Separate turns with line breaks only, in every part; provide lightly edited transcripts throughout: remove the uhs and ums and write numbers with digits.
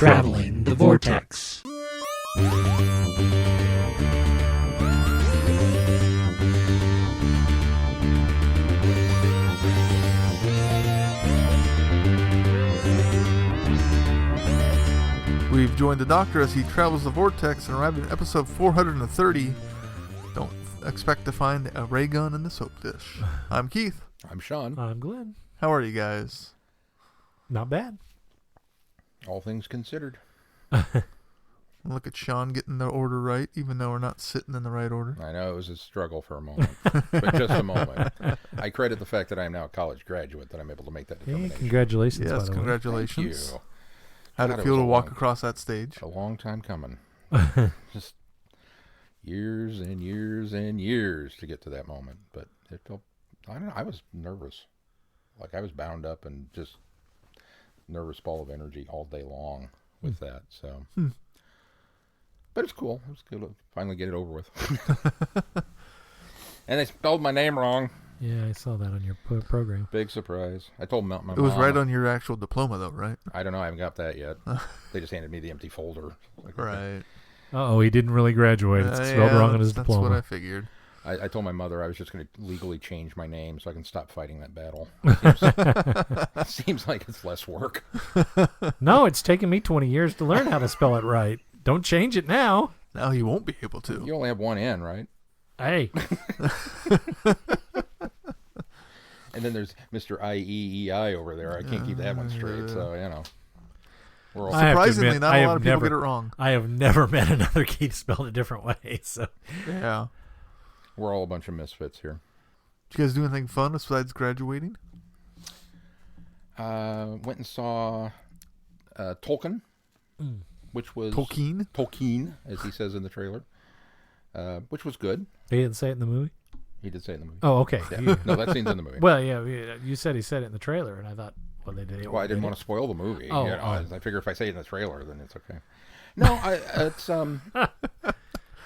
Traveling the Vortex.
We've joined the Doctor as he travels the Vortex and arrived at episode 430. Don't expect to find a ray gun in the soap dish. I'm Keith.
I'm Sean.
I'm Glenn.
How are you guys?
Not bad.
All things considered.
Look at Sean getting the order right, even though we're not sitting in the right order.
I know it was a struggle for a moment, but just a moment. I credit the fact that I am now a college graduate that I'm able to make that determination.
Hey, congratulations.
Yes,
by the way.
congratulations.
Thank you.
How'd
God,
it feel to walk
long,
across that stage?
A long time coming. Just years and years and years to get to that moment. But it felt, I don't know, I was nervous. Like I was bound up and just nervous ball of energy all day long with that. So, but it's cool. It was good to finally get it over with. And they spelled my name wrong.
Yeah, I saw that on your program.
Big surprise. I told my mom.
It was right on your actual diploma, though, right?
I don't know. I haven't got that yet. They just handed me the empty folder. Like,
Right.
Uh-oh, he didn't really graduate. It's spelled wrong on his diploma.
That's what I figured.
I told my mother I was just going to legally change my name so I can stop fighting that battle. Seems like it's less work.
No, it's taken me 20 years to learn how to spell it right. Don't change it now.
Now you won't be able to.
You only have one N, right?
Hey.
And then there's Mr. IEEI over there. I can't keep that one straight, so, you know. We're all
Surprisingly,
admit,
not a lot of people get it wrong.
I have never met another Keith spelled a different way. So
Yeah.
we're all a bunch of misfits here.
Did you guys do anything fun besides graduating?
Went and saw Tolkien, which was... Tolkien, as he says in the trailer, which was good.
he didn't say it in the movie?
He did say it in the movie.
Oh, okay.
Yeah. No, that scene's in the movie.
Well, yeah, you said he said it in the trailer, and I thought, well, they did.
Well, I didn't want to spoil the movie.
Oh,
you know, I figure if I say it in the trailer, then it's okay. No,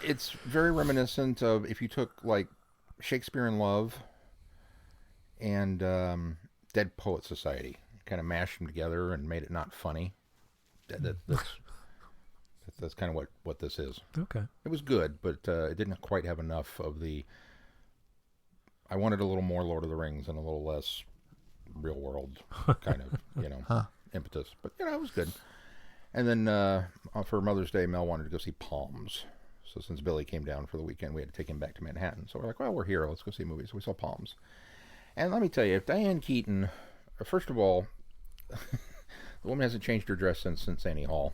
it's very reminiscent of if you took like Shakespeare in Love and Dead Poet Society, kind of mashed them together and made it not funny. That's kind of what this is.
Okay.
It was good, but it didn't quite have enough of the. I wanted a little more Lord of the Rings and a little less real world kind of, impetus. But, it was good. And then for Mother's Day, Mel wanted to go see Palms. So since Billy came down for the weekend, we had to take him back to Manhattan. So we're like, well, we're here. Let's go see a movie. So we saw Palms. And let me tell you, if Diane Keaton, first of all, the woman hasn't changed her dress since Annie Hall.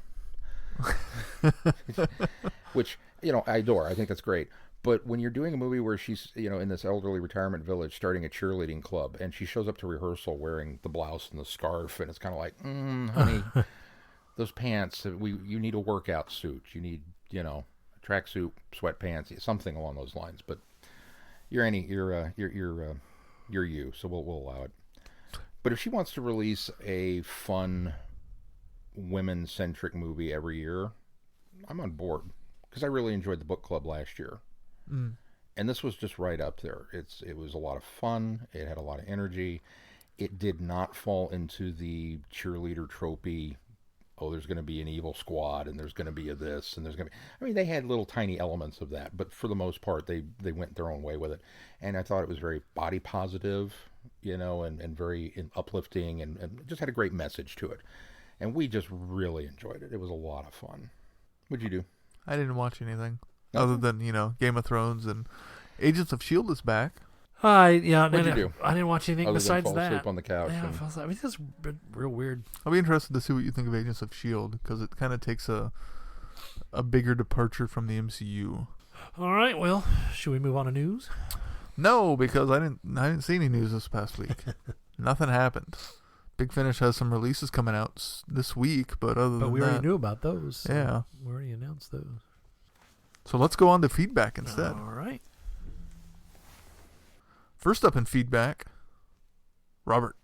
Which, I adore. I think that's great. But when you're doing a movie where she's, in this elderly retirement village starting a cheerleading club, and she shows up to rehearsal wearing the blouse and the scarf, and it's kind of like, honey, those pants, you need a workout suit. You need, a tracksuit, sweatpants, something along those lines. But you're you, so we'll allow it. But if she wants to release a fun, women-centric movie every year, I'm on board. Because I really enjoyed the book club last year. And this was just right up there. It was a lot of fun. It had a lot of energy. It did not fall into the cheerleader tropey, there's going to be an evil squad, and there's going to be a this, and there's going to be... they had little tiny elements of that, but for the most part, they went their own way with it. And I thought it was very body positive, and very uplifting, and just had a great message to it. And we just really enjoyed it. It was a lot of fun. What'd you do?
I didn't watch anything. Other than, Game of Thrones and Agents of S.H.I.E.L.D. is back.
What'd you do?
I didn't watch anything
Other
besides
than fall
that.
asleep on the couch.
Yeah, I mean, that's real weird.
I'll be interested to see what you think of Agents of S.H.I.E.L.D. because it kind of takes a bigger departure from the MCU.
All right, well, should we move on to news?
No, because I didn't see any news this past week. Nothing happened. Big Finish has some releases coming out this week, but
we already knew about those. So
yeah.
We already announced those.
So let's go on to feedback instead.
All right.
First up in feedback, Robert.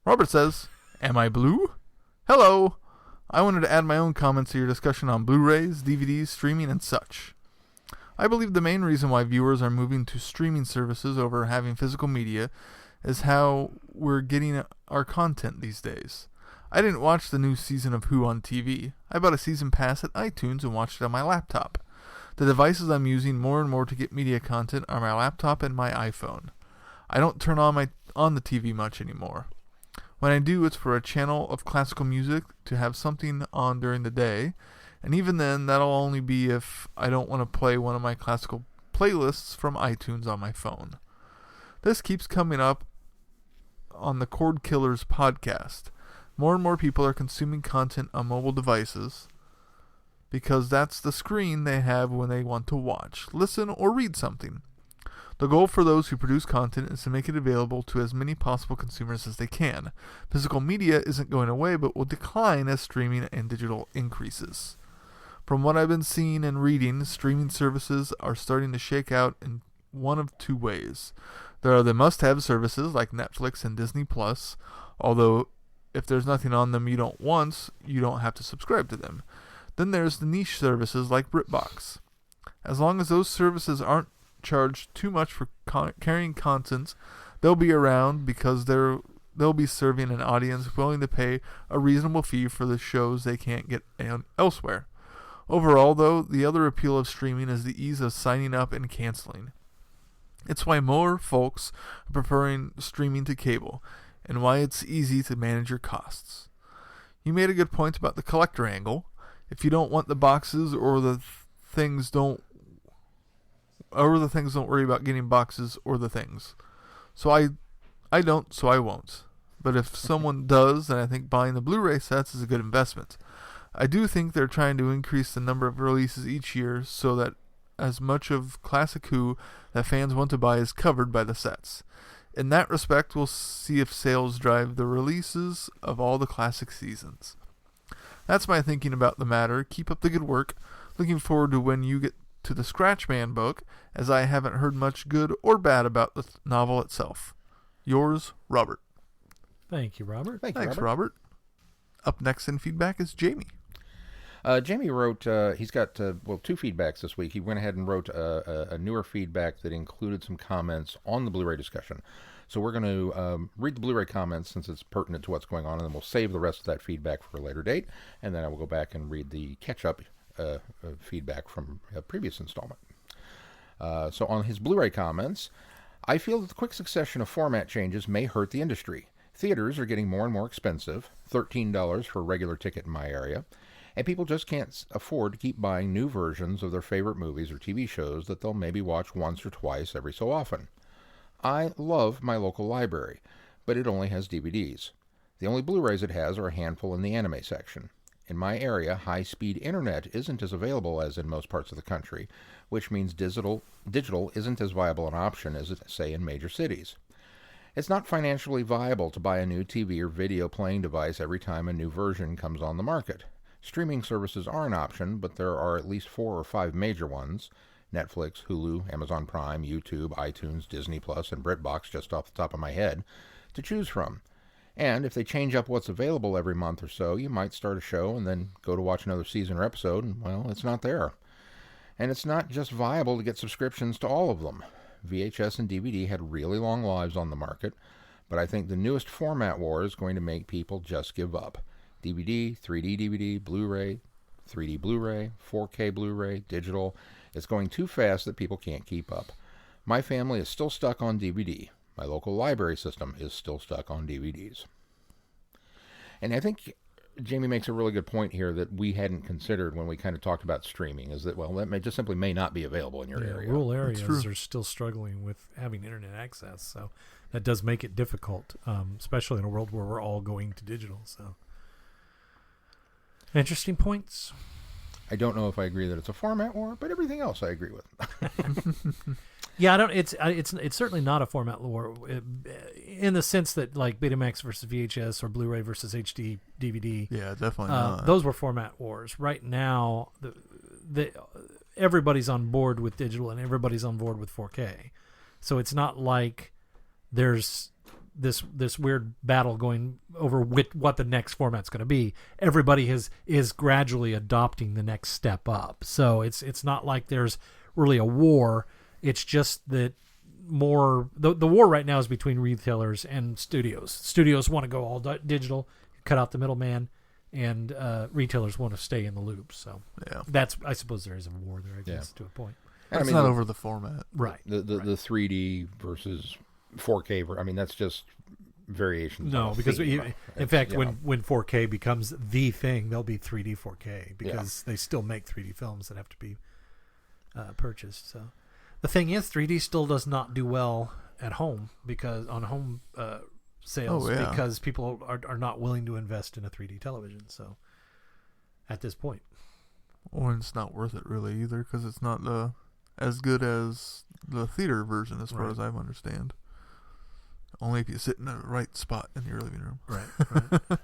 Robert says, "Am I blue? Hello. I wanted to add my own comments to your discussion on Blu-rays, DVDs, streaming, and such. I believe the main reason why viewers are moving to streaming services over having physical media is how we're getting our content these days. I didn't watch the new season of Who on TV. I bought a season pass at iTunes and watched it on my laptop. The devices I'm using more and more to get media content are my laptop and my iPhone. I don't turn on the TV much anymore. When I do, it's for a channel of classical music to have something on during the day, and even then, that'll only be if I don't want to play one of my classical playlists from iTunes on my phone. This keeps coming up on the Chord Killers podcast. More and more people are consuming content on mobile devices because that's the screen they have when they want to watch, listen, or read something. The goal for those who produce content is to make it available to as many possible consumers as they can. Physical media isn't going away, but will decline as streaming and digital increases. From what I've been seeing and reading, streaming services are starting to shake out in one of two ways. There are the must-have services like Netflix and Disney+, although if there's nothing on them you don't want, you don't have to subscribe to them. Then there's the niche services like BritBox. As long as those services aren't charged too much for carrying content, they'll be around because they'll be serving an audience willing to pay a reasonable fee for the shows they can't get elsewhere. Overall, though, the other appeal of streaming is the ease of signing up and canceling. It's why more folks are preferring streaming to cable, and why it's easy to manage your costs. You made a good point about the collector angle. If you don't want the boxes or the things, don't worry about getting boxes or the things. So I don't, so I won't. But if someone does, then I think buying the Blu-ray sets is a good investment. I do think they're trying to increase the number of releases each year so that as much of Classic Who that fans want to buy is covered by the sets. In that respect, we'll see if sales drive the releases of all the classic seasons. That's my thinking about the matter. Keep up the good work. Looking forward to when you get to the Scratchman book, as I haven't heard much good or bad about the novel itself. Yours, Robert.
Thank you, Robert.
Thanks, Robert. Up next in feedback is Jamie.
Jamie wrote, he's got, two feedbacks this week. He went ahead and wrote a newer feedback that included some comments on the Blu-ray discussion. So we're going to read the Blu-ray comments since it's pertinent to what's going on, and then we'll save the rest of that feedback for a later date, and then I will go back and read the catch-up feedback from a previous installment. So on his Blu-ray comments, I feel that the quick succession of format changes may hurt the industry. Theaters are getting more and more expensive, $13 for a regular ticket in my area, and people just can't afford to keep buying new versions of their favorite movies or TV shows that they'll maybe watch once or twice every so often. I love my local library, but it only has DVDs. The only Blu-rays it has are a handful in the anime section. In my area, high-speed internet isn't as available as in most parts of the country, which means digital isn't as viable an option as, say, in major cities. It's not financially viable to buy a new TV or video playing device every time a new version comes on the market. Streaming services are an option, but there are at least 4 or 5 major ones: Netflix, Hulu, Amazon Prime, YouTube, iTunes, Disney+, and BritBox, just off the top of my head, to choose from. And if they change up what's available every month or so, you might start a show and then go to watch another season or episode, and, well, it's not there. And it's not just viable to get subscriptions to all of them. VHS and DVD had really long lives on the market, but I think the newest format war is going to make people just give up. DVD, 3D DVD, Blu-ray, 3D Blu-ray, 4K Blu-ray, digital. It's going too fast that people can't keep up. My family is still stuck on DVD. My local library system is still stuck on DVDs. And I think Jamie makes a really good point here that we hadn't considered when we kind of talked about streaming, is that, well, that just simply may not be available in your area.
Rural areas are still struggling with having internet access, so that does make it difficult, especially in a world where we're all going to digital. So, interesting points.
I don't know if I agree that it's a format war, but everything else I agree with.
Yeah, I don't. It's certainly not a format war in the sense that like Betamax versus VHS or Blu-ray versus HD DVD.
Yeah, definitely not.
Those were format wars. Right now, everybody's on board with digital and everybody's on board with 4K. So it's not like there's this weird battle going over what the next format's going to be. Everybody is gradually adopting the next step up. So it's not like there's really a war. It's just that the war right now is between retailers and studios. Studios want to go all digital. cut out the middleman, and retailers want to stay in the loop. So
Yeah.
I suppose there is a war there, I guess, to a point.
And
It's not over the format.
Right.
The 3D versus 4K. I mean, that's just variations.
No,
on a
because
theme.
in fact,
You know.
when 4K becomes the thing, there'll be 3D 4K because they still make 3D films that have to be purchased. So the thing is, 3D still does not do well at home because on home sales because people are not willing to invest in a 3D television. So at this point,
Or it's not worth it really either because it's not as good as the theater version as far as I understand. Only if you sit in the right spot in your living room.
right.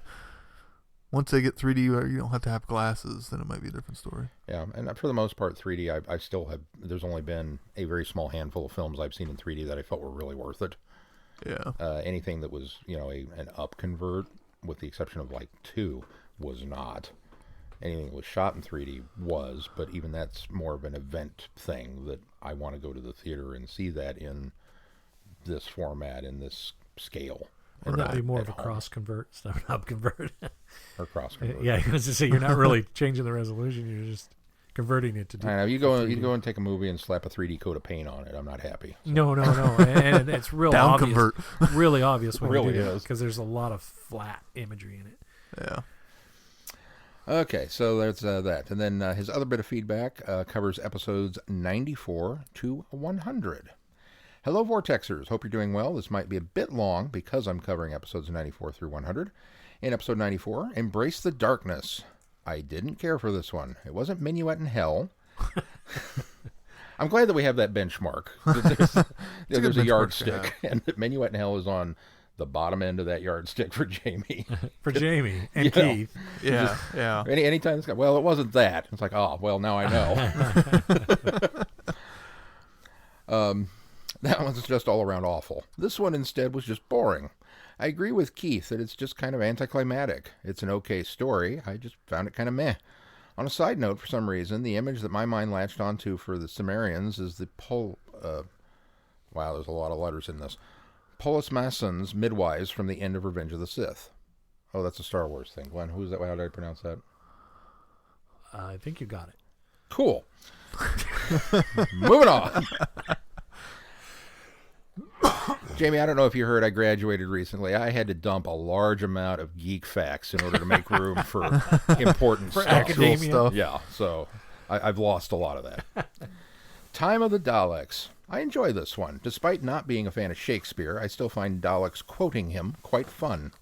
Once they get 3D where you don't have to have glasses, then it might be a different story.
Yeah, and for the most part, 3D, I still have. There's only been a very small handful of films I've seen in 3D that I felt were really worth it.
Yeah.
Anything that was, an up convert, with the exception of like 2, was not. Anything that was shot in 3D was, but even that's more of an event thing that I want to go to the theater and see that in this format, in this scale.
And that'd be more
at
of a
home.
cross convert, it's not an up convert.
Or cross convert.
Yeah, I was to say you're not really changing the resolution; you're just converting it to.
I know you go and take a movie and slap a 3D coat of paint on it. I'm not happy.
No, and it's real
Down
obvious.
convert.
Really obvious when
Really
you do
is.
because there's a lot of flat imagery in it.
Yeah.
Okay, so there's that. And then his other bit of feedback covers episodes 94 to 100. Hello, Vortexers. Hope you're doing well. This might be a bit long because I'm covering episodes 94 through 100. In episode 94, Embrace the Darkness. I didn't care for this one. It wasn't Minuet in Hell. I'm glad that we have that benchmark. There's a yardstick, and that Minuet in Hell is on the bottom end of that yardstick for Jamie.
For Jamie and Keith.
Yeah. Yeah.
Anytime it's got, well, it wasn't that. It's like, oh, well, now I know. That one's just all around awful. This one instead was just boring. I agree with Keith that it's just kind of anticlimactic. It's an okay story. I just found it kind of meh. On a side note, for some reason, the image that my mind latched onto for the Sumerians is the wow, there's a lot of letters in this. Polis Masson's midwives from the end of Revenge of the Sith. Oh, that's a Star Wars thing. Glenn, who's that? How did I pronounce that?
I think you got it.
Cool. Moving on. Jamie, I don't know if you heard, I graduated recently. I had to dump a large amount of geek facts in order to make room for important
For
stuff.
academia.
Stuff.
Yeah, so I've lost a lot of that. Time of the Daleks. I enjoy this one. Despite not being a fan of Shakespeare, I still find Daleks quoting him quite fun.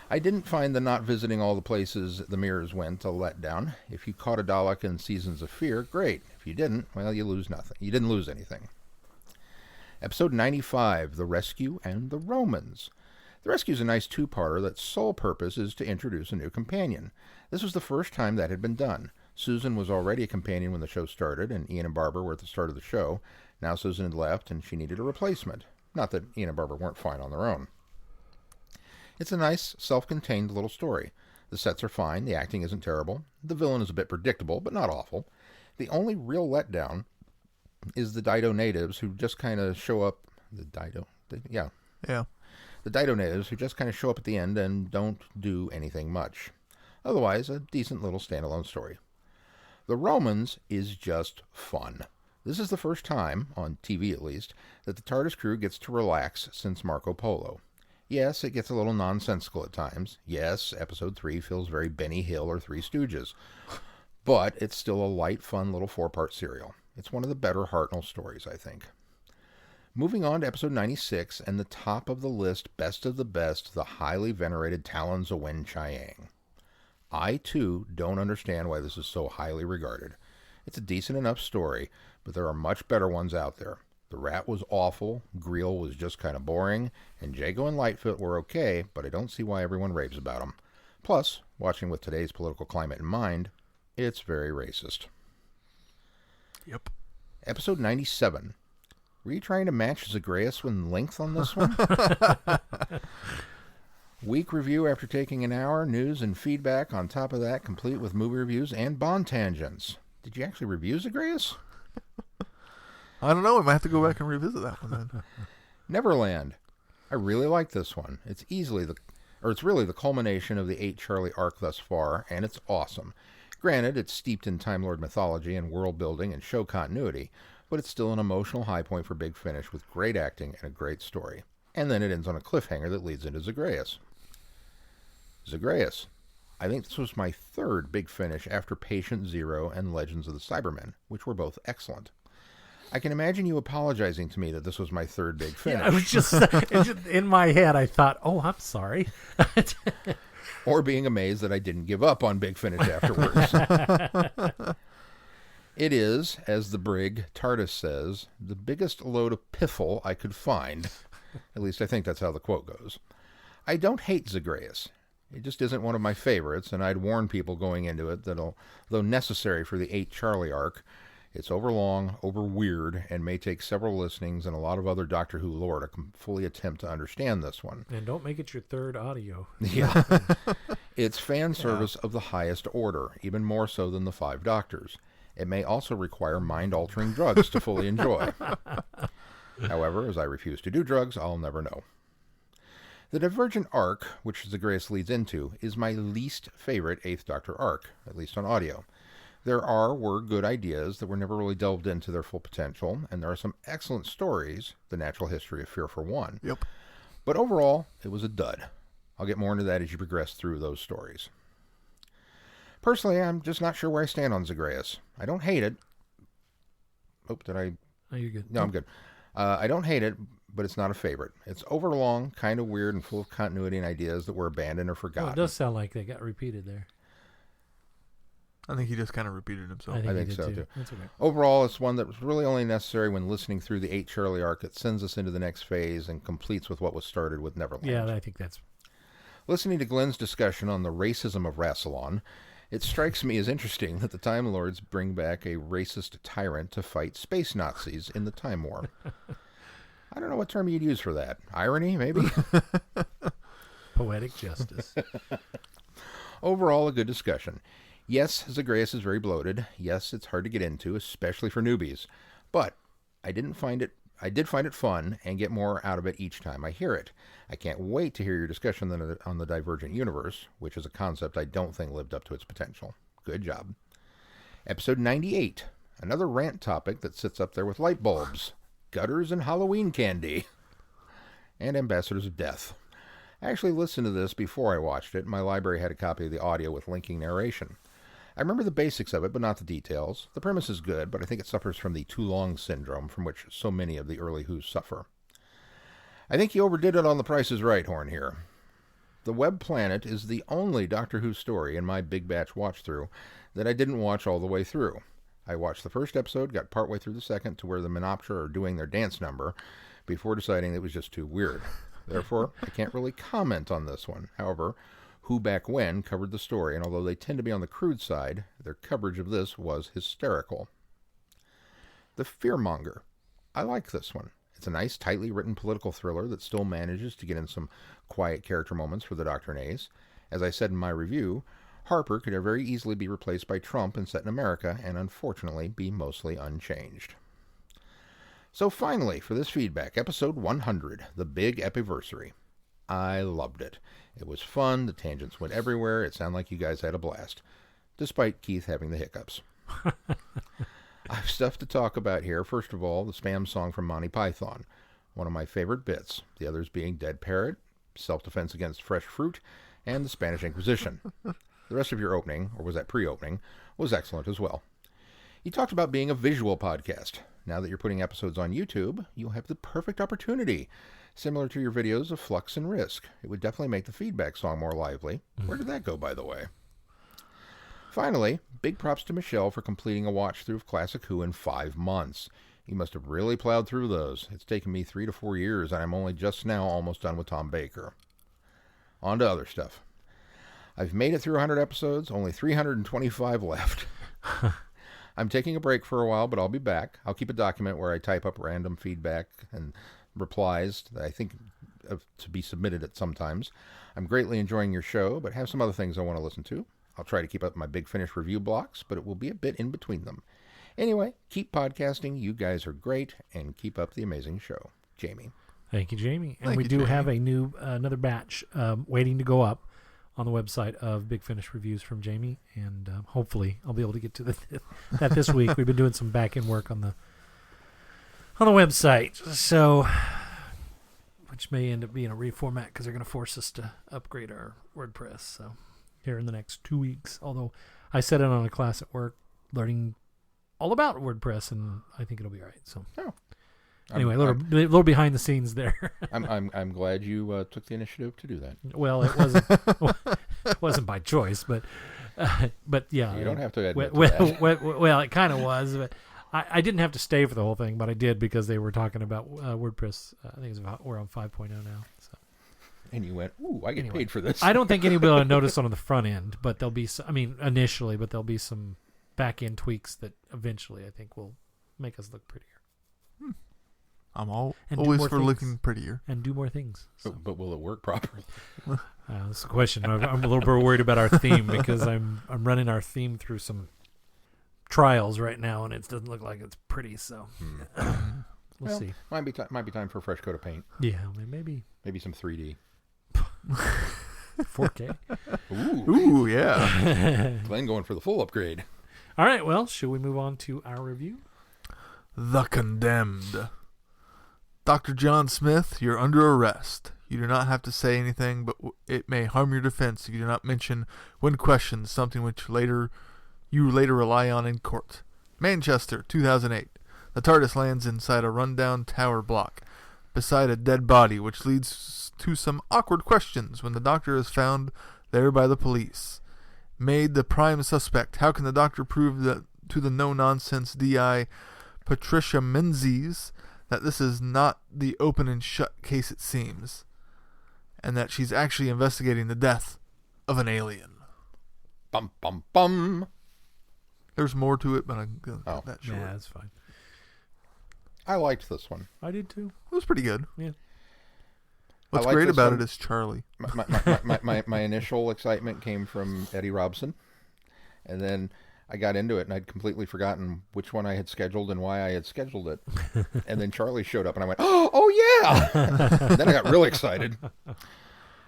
I didn't find the not visiting all the places the mirrors went a letdown. If you caught a Dalek in Seasons of Fear, great. If you didn't, well, you lose nothing. You didn't lose anything. Episode 95, The Rescue and the Romans. The Rescue is a nice two-parter that's sole purpose is to introduce a new companion. This was the first time that had been done. Susan was already a companion when the show started, and Ian and Barbara were at the start of the show. Now Susan had left, and she needed a replacement. Not that Ian and Barbara weren't fine on their own. It's a nice, self-contained little story. The sets are fine, the acting isn't terrible, the villain is a bit predictable, but not awful. The only real letdown is the Dido natives who just kind of show up.
Yeah.
The Dido natives who just kind of show up at the end and don't do anything much. Otherwise, a decent little standalone story. The Romans is just fun. This is the first time, on TV at least, that the TARDIS crew gets to relax since Marco Polo. Yes, it gets a little nonsensical at times. Yes, episode 3 feels very Benny Hill or Three Stooges. But it's still a light, fun little 4-part serial. It's one of the better Hartnell stories, I think. Moving on to episode 96, and the top of the list, best of the best, the highly venerated Talons of Wen Chiang. I, too, don't understand why this is so highly regarded. It's a decent enough story, but there are much better ones out there. The Rat was awful, Greel was just kind of boring, and Jago and Lightfoot were okay, but I don't see why everyone raves about them. Plus, watching with today's political climate in mind, it's very racist.
Yep.
Episode 97. Were you trying to match Zagreus in length on this one? Week review after taking an hour, news and feedback on top of that, complete with movie reviews and Bond tangents. Did you actually review Zagreus?
I don't know. We might have to go back and revisit that one then.
Neverland. I really like this one. It's easily or it's really the culmination of the 8 Charlie arc thus far, and it's awesome. Granted, it's steeped in Time Lord mythology and world building and show continuity, but it's still an emotional high point for Big Finish with great acting and a great story. And then it ends on a cliffhanger that leads into Zagreus. Zagreus. I think this was my third Big Finish after Patient Zero and Legends of the Cybermen, which were both excellent. I can imagine you apologizing to me that this was my third Big Finish.
Yeah, I was just in my head. I thought, "Oh, I'm sorry."
Or being amazed that I didn't give up on Big Finish afterwards. It is, as the brig TARDIS says, the biggest load of piffle I could find. At least I think that's how the quote goes. I don't hate Zagreus. It just isn't one of my favorites, and I'd warn people going into it that though necessary for the 8 Charlie arc, it's overlong, over weird, and may take several listenings and a lot of other Doctor Who lore to fully attempt to understand this one.
And don't make it your third audio.
Yeah. It's fan service of the highest order, even more so than the 5 Doctors. It may also require mind-altering drugs to fully enjoy. However, as I refuse to do drugs, I'll never know. The Divergent arc, which Zagreus leads into, is my least favorite 8th Doctor arc, at least on audio. There were good ideas that were never really delved into their full potential, and there are some excellent stories, The Natural History of Fear for one.
Yep.
But overall, it was a dud. I'll get more into that as you progress through those stories. Personally, I'm just not sure where I stand on Zagreus. I don't hate it. Oh, did I...
Oh, you're good.
No, I'm good. I don't hate it, but it's not a favorite. It's overlong, kind of weird, and full of continuity and ideas that were abandoned or forgotten.
Well, it does sound like they got repeated there.
I think he just kind of repeated himself.
I think so, too.
That's okay.
Overall, it's one that was really only necessary when listening through the 8 Charlie arc that sends us into the next phase and completes with what was started with Neverland.
Yeah, I think that's...
Listening to Glenn's discussion on the racism of Rassilon, it strikes me as interesting that the Time Lords bring back a racist tyrant to fight space Nazis in the Time War. I don't know what term you'd use for that. Irony, maybe?
Poetic justice.
Overall, a good discussion. Yes, Zagreus is very bloated. Yes, it's hard to get into, especially for newbies. But I did find it fun and get more out of it each time I hear it. I can't wait to hear your discussion on the Divergent Universe, which is a concept I don't think lived up to its potential. Good job. Episode 98. Another rant topic that sits up there with light bulbs, gutters, and Halloween candy. And Ambassadors of Death. I actually listened to this before I watched it. My library had a copy of the audio with linking narration. I remember the basics of it, but not the details. The premise is good, but I think it suffers from the too long syndrome from which so many of the early Who's suffer. I think you overdid it on The Price is Right horn here. The Web Planet is the only Doctor Who story in my big batch watch-through that I didn't watch all the way through. I watched the first episode, got partway through the second to where the Menoptera are doing their dance number, before deciding it was just too weird. Therefore, I can't really comment on this one. However, Who Back When covered the story, and although they tend to be on the crude side, their coverage of this was hysterical. The Fearmonger. I like this one. It's a nice, tightly written political thriller that still manages to get in some quiet character moments for the Doctor and Ace. As I said in my review, Harper could very easily be replaced by Trump and set in America, and unfortunately be mostly unchanged. So finally, for this feedback, episode 100, the big epiversary. I loved it. It was fun, the tangents went everywhere, it sounded like you guys had a blast, despite Keith having the hiccups. I have stuff to talk about here. First of all, the spam song from Monty Python, one of my favorite bits, the others being Dead Parrot, Self-Defense Against Fresh Fruit, and the Spanish Inquisition. The rest of your opening, or was that pre-opening, was excellent as well. You talked about being a visual podcast. Now that you're putting episodes on YouTube, you'll have the perfect opportunity. Similar to your videos of Flux and Risk. It would definitely make the feedback song more lively. Where did that go, by the way? Finally, big props to Michelle for completing a watch-through of Classic Who in 5 months. You must have really plowed through those. It's taken me 3 to 4 years, and I'm only just now almost done with Tom Baker. On to other stuff. I've made it through 100 episodes, only 325 left. I'm taking a break for a while, but I'll be back. I'll keep a document where I type up random feedback and replies that I think to be submitted at some times. I'm greatly enjoying your show, but have some other things I want to listen to. I'll try to keep up my Big Finish review blocks, but it will be a bit in between them. Anyway, keep podcasting. You guys are great, and keep up the amazing show. Jamie.
Thank you, Jamie. And
Thank
we
you,
do
Jamie.
have a new another batch waiting to go up on the website of Big Finish reviews from Jamie, and hopefully I'll be able to get to that this week. We've been doing some back end work on the website, so which may end up being a reformat because they're going to force us to upgrade our WordPress. So here in the next 2 weeks, although I set it on a class at work, learning all about WordPress, and I think it'll be all right. So.
Oh.
Anyway, a little behind the scenes there.
I'm glad you took the initiative to do that.
Well, it wasn't by choice, but yeah.
You don't have to admit to that.
Well, it kind of was, but I didn't have to stay for the whole thing, but I did because they were talking about WordPress. I think we're on 5.0 now. So.
And you went, ooh, I get paid for this.
I don't think anybody will notice on the front end, but there'll be initially, but there'll be some back end tweaks that eventually I think will make us look prettier.
I'm
And do
always
more
for
things.
looking prettier.
And do more things. So.
But will it work properly?
That's the question. I'm a little bit worried about our theme because I'm running our theme through some trials right now, and it doesn't look like it's pretty. So we'll see.
Might be time for a fresh coat of paint.
Yeah, maybe
Maybe some 3D.
4K.
Ooh, yeah.
Glenn going for the full upgrade.
All right. Well, should we move on to our review?
The Condemned. Dr. John Smith, you're under arrest. You do not have to say anything, but it may harm your defense if you do not mention, when questioned, something which you later rely on in court. Manchester, 2008. The TARDIS lands inside a rundown tower block, beside a dead body, which leads to some awkward questions when the Doctor is found there by the police. Made the prime suspect, how can the Doctor prove that to the no-nonsense DI Patricia Menzies that this is not the open and shut case it seems, and that she's actually investigating the death of an alien?
Bum, bum, bum.
There's more to it, but I'm going to cut that short.
Yeah, that's fine.
I liked this one.
I did too.
It was pretty good.
Yeah.
What's
I like
great
this
about
one.
it is Charlie.
My initial excitement came from Eddie Robson, and then I got into it, and I'd completely forgotten which one I had scheduled and why I had scheduled it. And then Charlie showed up, and I went, oh yeah! Then I got really excited.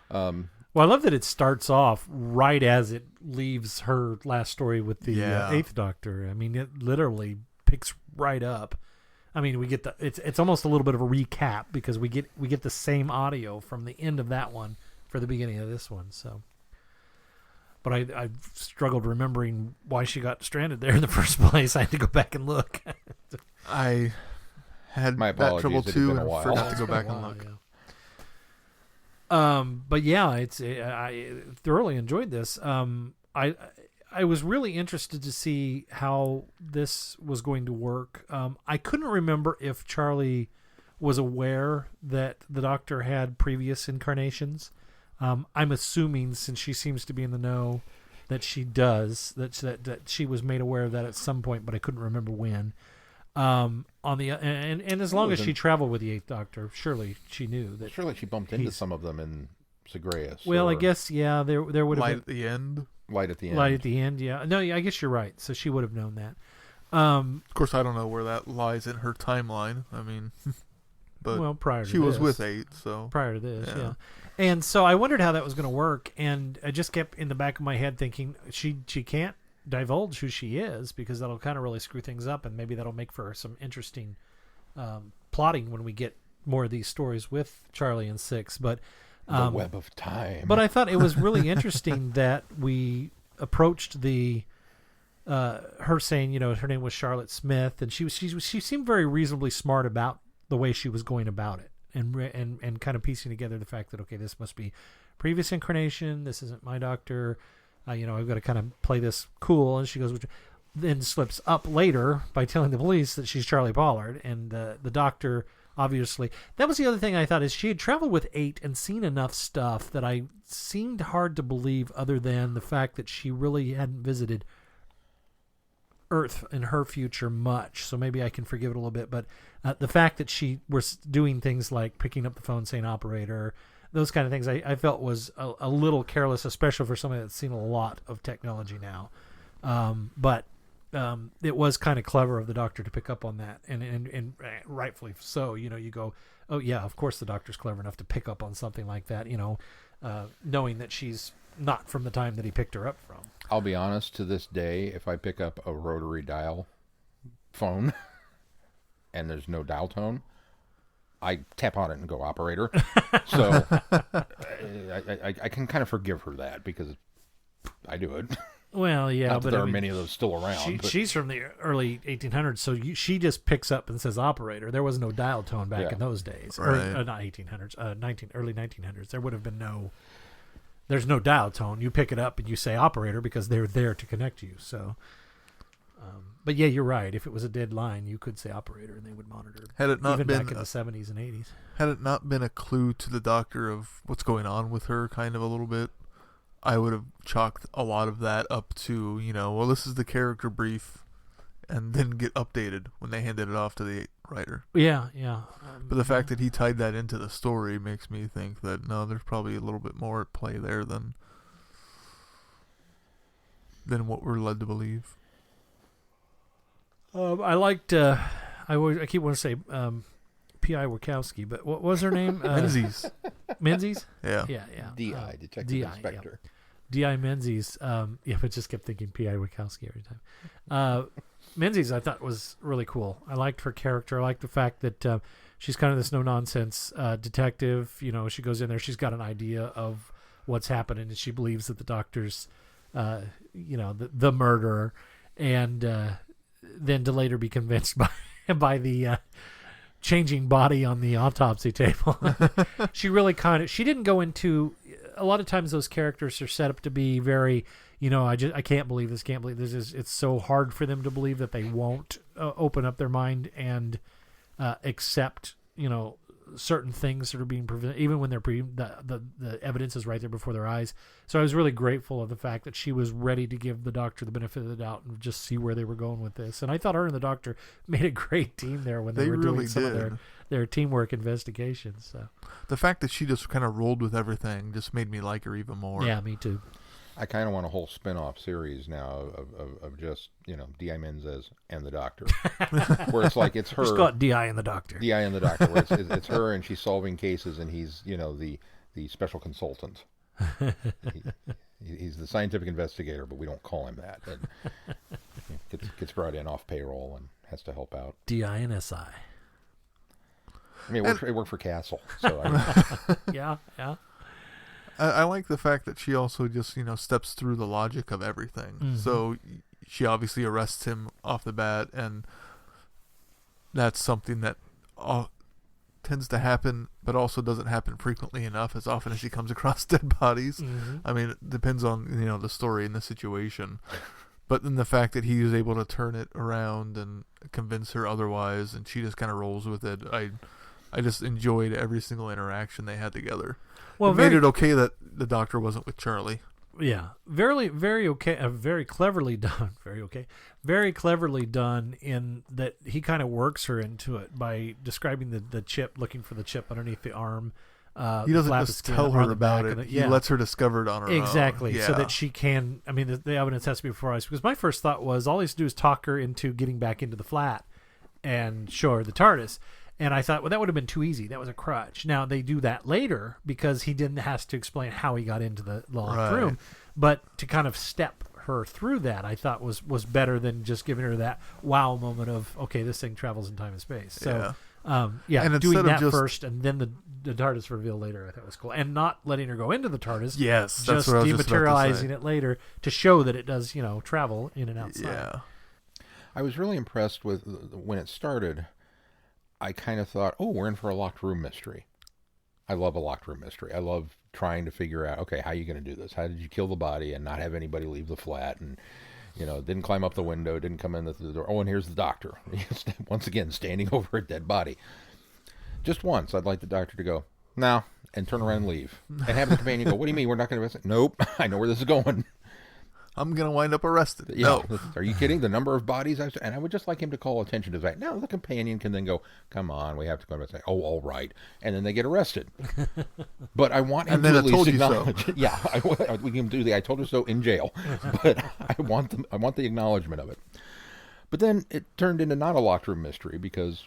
Well, I love that it starts off right as it leaves her last story with the Eighth Doctor. I mean, it literally picks right up. I mean, we get it's almost a little bit of a recap because we get the same audio from the end of that one for the beginning of this one. So. But I struggled remembering why she got stranded there in the first place. I had to go back and look.
I had
My
that
apologies,
trouble
it had
too
been a
and
while.
forgot to
It's
go
been a
back and
while,
look.
yeah. But yeah, I thoroughly enjoyed this. I was really interested to see how this was going to work. I couldn't remember if Charlie was aware that the Doctor had previous incarnations. I'm assuming, since she seems to be in the know, that she does. That she was made aware of that at some point, but I couldn't remember when. And as long as she traveled with the Eighth Doctor, surely she knew that.
Surely she bumped into some of them in Zagreus.
Well, I
or
guess there would have
Light
been
at the end.
Light at the end.
light at the end. Yeah, no, I guess you're right. So she would have known that.
Of course, I don't know where that lies in her timeline. I mean, but
well, prior to
she was
this.
with 8, so
Prior to this,
Yeah.
yeah. And so I wondered how that was going to work, and I just kept in the back of my head thinking she can't divulge who she is because that'll kind of really screw things up, and maybe that'll make for some interesting plotting when we get more of these stories with Charlie and Six. But
The Web of Time.
But I thought it was really interesting that we approached the her saying, her name was Charlotte Smith, and she seemed very reasonably smart about the way she was going about it, and kind of piecing together the fact that, okay, this must be previous incarnation. This isn't my Doctor. I've got to kind of play this cool. And she goes, then slips up later by telling the police that she's Charlie Pollard, and the Doctor. Obviously, that was the other thing I thought, is she had traveled with 8 and seen enough stuff that I seemed hard to believe, other than the fact that she really hadn't visited Earth in her future much. So maybe I can forgive it a little bit. But the fact that she was doing things like picking up the phone, saying operator, those kind of things, I felt was a little careless, especially for somebody that's seen a lot of technology now. But it was kind of clever of the doctor to pick up on that, and rightfully so. You go, oh yeah, of course the doctor's clever enough to pick up on something like that. Knowing that she's not from the time that he picked her up from.
I'll be honest, to this day, if I pick up a rotary dial phone and there's no dial tone, I tap on it and go operator. So I can kind of forgive her that because I do it.
Well, yeah,
Not that
but
there are many of those still around.
She's from the early 1800s, so she just picks up and says operator. There was no dial tone back in those days,
right.
or not 1800s, early 1900s. There would have been there's no dial tone. You pick it up and you say operator because they're there to connect you. So, but yeah, you're right. If it was a dead line, you could say operator and they would monitor.
Had it not
even
been
back in the 70s and 80s.
Had it not been a clue to the doctor of what's going on with her, kind of a little bit, I would have chalked a lot of that up to, well, this is the character brief, and then get updated when they handed it off to the writer.
Yeah.
But the fact that he tied that into the story makes me think that, no, there's probably a little bit more at play there than what we're led to believe.
I liked, I keep wanting to say P.I. Wachowski, but what was her name?
Menzies.
Menzies?
Yeah.
Yeah.
D.I., Detective
D.I.,
Inspector.
Yeah. D.I. Menzies. But just kept thinking P.I. Wachowski every time. Menzies, I thought, was really cool. I liked her character. I liked the fact that she's kind of this no-nonsense detective. She goes in there. She's got an idea of what's happening, and she believes that the doctor's, the murderer, and then to later be convinced by the changing body on the autopsy table. She really she didn't go into. A lot of times those characters are set up to be very, I can't believe this, it's so hard for them to believe that they won't open up their mind and accept, certain things that are being presented, even when they're the evidence is right there before their eyes. So I was really grateful of the fact that she was ready to give the doctor the benefit of the doubt and just see where they were going with this. And I thought her and the doctor made a great team there when they were
really
doing some
did.
of their teamwork investigations. So
the fact that she just kind of rolled with everything just made me like her even more.
yeah, me too.
I kind of want a whole spin-off series now of just, D.I. Menzies and the doctor. Where it's like it's her.
Just got D.I. and the doctor.
D.I. and the doctor. Where it's her and she's solving cases and he's, the special consultant. He's the scientific investigator, but we don't call him that. And gets brought in off payroll and has to help out.
D.I. and S.I.
I mean, it worked for Castle. So
Yeah.
I like the fact that she also just, steps through the logic of everything.
Mm-hmm.
So she obviously arrests him off the bat, and that's something that tends to happen, but also doesn't happen frequently enough as often as he comes across dead bodies.
Mm-hmm.
I mean, it depends on, the story and the situation. But then the fact that he was able to turn it around and convince her otherwise, and she just kind of rolls with it. I just enjoyed every single interaction they had together. Well, it made it okay that the doctor wasn't with Charlie.
Yeah, very okay. Very cleverly done. Very cleverly done in that he kind of works her into it by describing the chip, looking for the chip underneath the arm.
He doesn't just tell her about it. He lets her discover it on her own.
Exactly, so that she can. I mean, the evidence has to be before us. Because my first thought was all he has to do is talk her into getting back into the flat and show her the TARDIS. And I thought, well, that would have been too easy. That was a crutch. Now, they do that later because he didn't have to explain how he got into the locked room. But to kind of step her through that, I thought was better than just giving her that wow moment of, okay, this thing travels in time and space. So, and doing that first and then the TARDIS reveal later, I thought was cool. And not letting her go into the TARDIS.
Yes, that's
just
what I was just about to say.
dematerializing it later to show that it does, travel in and outside.
Yeah.
I was really impressed with when it started. I kind of thought, oh, we're in for a locked room mystery. I love a locked room mystery. I love trying to figure out, okay, how are you going to do this? How did you kill the body and not have anybody leave the flat? And, didn't climb up the window, didn't come in the door. Oh, and here's the doctor. Once again, standing over a dead body. Just once, I'd like the doctor to go, no, and turn around and leave. And have the companion go, what do you mean? We're not going to investigate? Nope, I know where this is going.
I'm going to wind up arrested.
Yeah.
No.
Are you kidding? The number of bodies and I would just like him to call attention to that. Now the companion can then go, come on, we have to go and say, oh, all right. And then they get arrested. But I want him
And then
to
I
at least
told you
acknowledge
so.
it. Yeah, we can do the I told you so in jail. But I want the acknowledgement of it. But then it turned into not a locked room mystery because,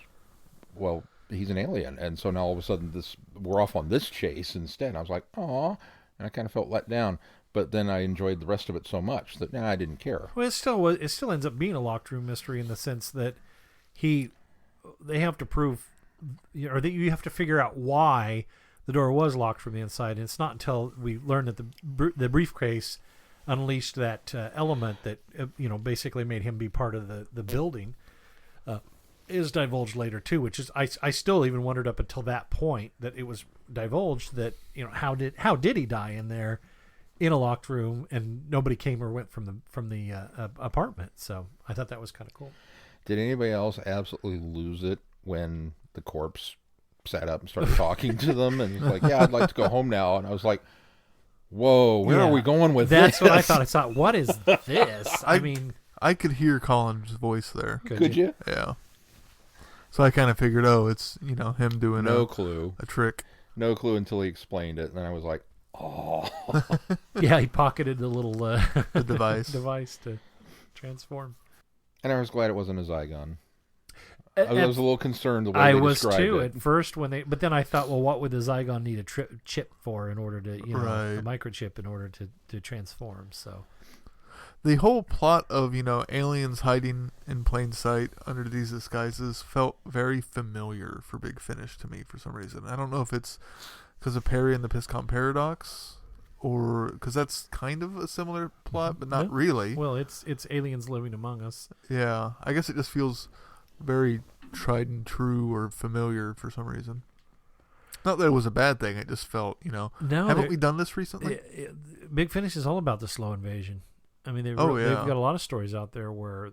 well, he's an alien. And so now all of a sudden we're off on this chase instead. I was like, aw. And I kind of felt let down. But then I enjoyed the rest of it so much that I didn't care.
Well, it still ends up being a locked room mystery in the sense that they have to prove, or that you have to figure out why the door was locked from the inside. And it's not until we learn that the briefcase unleashed that element that basically made him be part of the building. Is divulged later too, which is I still even wondered up until that point that it was divulged that how did he die in there in a locked room and nobody came or went from the apartment. So I thought that was kind of cool.
Did anybody else absolutely lose it when the corpse sat up and started talking to them and was like, yeah, I'd like to go home now? And I was like, whoa, where are we going with
That's
this?
what I thought. I thought, what is this? I mean,
I could hear Colin's voice there.
Could you?
Yeah. So I kind of figured, it's him doing
No clue.
a trick.
No clue until he explained it. And then I was like, oh.
Yeah, he pocketed the little
The device.
device to transform.
And I was glad it wasn't a Zygon. I was a little concerned the way
I
they
was
described
too
it.
at first but then I thought, well, what would the Zygon need a chip for in order to,
Right.
a microchip in order to transform? So
The whole plot of, aliens hiding in plain sight under these disguises felt very familiar for Big Finish to me for some reason. I don't know if it's because of Perry and the Piscom Paradox, or because that's kind of a similar plot, but not really.
Well, it's aliens living among us.
Yeah, I guess it just feels very tried and true or familiar for some reason. Not that it was a bad thing. It just felt,
No,
haven't we done this recently?
Big Finish is all about the slow invasion. I mean, they've
Oh, yeah.
got a lot of stories out there where,